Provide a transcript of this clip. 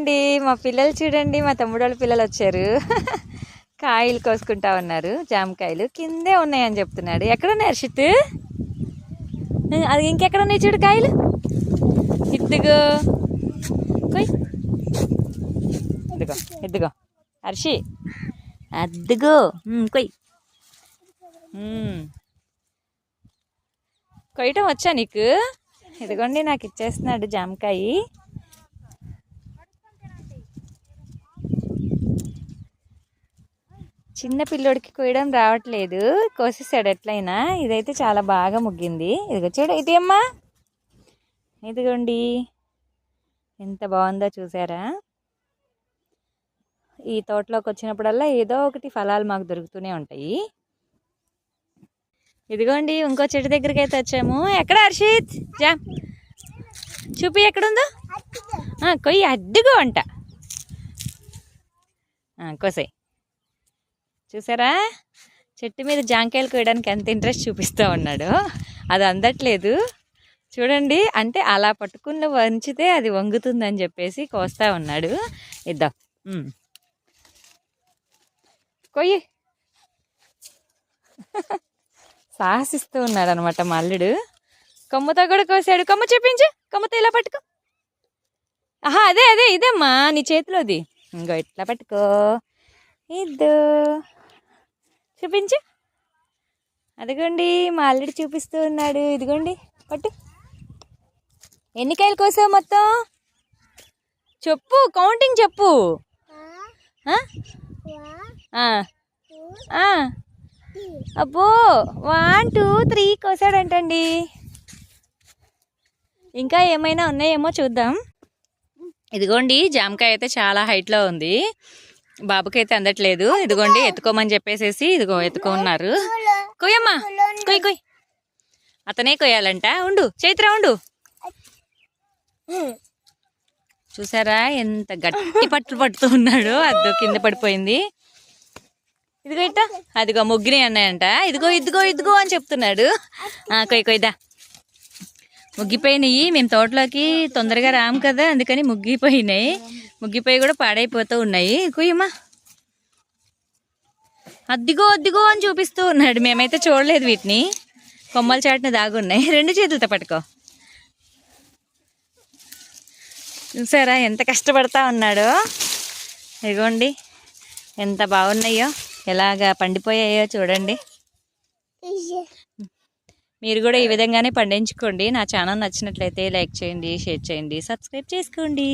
ఇదిగోండి మా పిల్లలు చూడండి, మా తమ్ముడు వాళ్ళ పిల్లలు వచ్చారు. కాయలు కోసుకుంటా ఉన్నారు, జామకాయలు కిందే ఉన్నాయని చెప్తున్నాడు. ఎక్కడున్నాయి హర్షిత్? అది ఇంకెక్కడ ఉన్నాయి చూడు కాయలు. ఇద్దుగో కొయ్, ఇదిగో ఇద్దుగో హర్షి, అద్దుగో కొయ్. కొయ్యటం వచ్చా నీకు? ఇదిగోండి నాకు ఇచ్చేస్తున్నాడు జామకాయ. చిన్న పిల్లోడికి కొయ్యడం రావట్లేదు, కోసేసాడు ఎట్లయినా. ఇదైతే చాలా బాగా ముగ్గింది. ఇదిగో చూడు, ఇది అమ్మా, ఇదిగోండి ఎంత బాగుందో చూసారా. ఈ తోటలోకి వచ్చినప్పుడల్లా ఏదో ఒకటి ఫలాలు మాకు దొరుకుతూనే ఉంటాయి. ఇదిగోండి ఇంకో చెట్టు దగ్గరికి అయితే వచ్చాము. ఎక్కడ హర్షిత్? జామ్ చూపి ఎక్కడుందో. కొయ్యి, అడ్డుగో అంట. కోసాయి. చూసారా, చెట్టు మీద జాంకాయలు కోయడానికి ఎంత ఇంట్రెస్ట్ చూపిస్తూ ఉన్నాడు. అది అందట్లేదు చూడండి. అంటే అలా పట్టుకున్న వంచితే అది వంగుతుందని చెప్పేసి కోస్తా ఉన్నాడు. ఇద్దాం, కొయ్యి. సాహసిస్తూ ఉన్నాడు అనమాట మా అల్లుడు. కొమ్మతో కూడా కోసాడు. కొమ్మ చూపించు, కొమ్మతో ఇలా పట్టుకో. అదే అదే ఇదమ్మా నీ చేతిలోది. ఇంకో ఇట్లా పట్టుకో, ఇద్దు చూపించు. అదిగోండి మా అల్లుడు చూపిస్తూ ఉన్నాడు. ఇదిగోండి పట్టు. ఎన్ని కాయలు కోసావు మొత్తం చెప్పు, కౌంటింగ్ చెప్పు. అబ్బో 1 2 3 కోసాడంటండి. ఇంకా ఏమైనా ఉన్నాయేమో చూద్దాం. ఇదిగోండి జామకాయ అయితే చాలా హైట్లో ఉంది, బాబుకైతే అందట్లేదు. ఇదిగోండి ఎత్తుకోమని చెప్పేసేసి ఇదిగో ఎత్తుకున్నారు. కొయ్యమ్మా, కొయ్యి కొయ్యి. అతనే కొయ్యాలంట. ఉండు చైత్ర ఉండు. చూసారా ఎంత గట్టి పట్టులు పడుతూ ఉన్నాడు. అద్దో కింద పడిపోయింది. ఇదిగో ఇట్ట, అదిగో ముగ్గినాయి అన్నాయంట. ఇదిగో ఇదిగో ఇదిగో అని చెప్తున్నాడు. కొయ్యి కొయ్యదా. ముగ్గిపోయినాయి. మేము తోటలోకి తొందరగా రాము కదా, అందుకని ముగ్గిపోయినాయి. ముగ్గిపోయి కూడా పాడైపోతూ ఉన్నాయి. కొయ్యమ్మా. అద్దిగో అద్దిగో అని చూపిస్తూ ఉన్నాడు. మేమైతే చూడలేదు వీటిని, కొమ్మల చాటున దాగున్నాయి. 2 చేతులతో పట్టుకో. చూసారా ఎంత కష్టపడతా ఉన్నాడో. ఇదిగోండి ఎంత బాగున్నాయో, ఎలాగా పండిపోయాయో చూడండి. మీరు కూడా ఈ విధంగానే పండించుకోండి. నా ఛానల్ నచ్చినట్లయితే లైక్ చేయండి, షేర్ చేయండి, సబ్స్క్రైబ్ చేసుకోండి.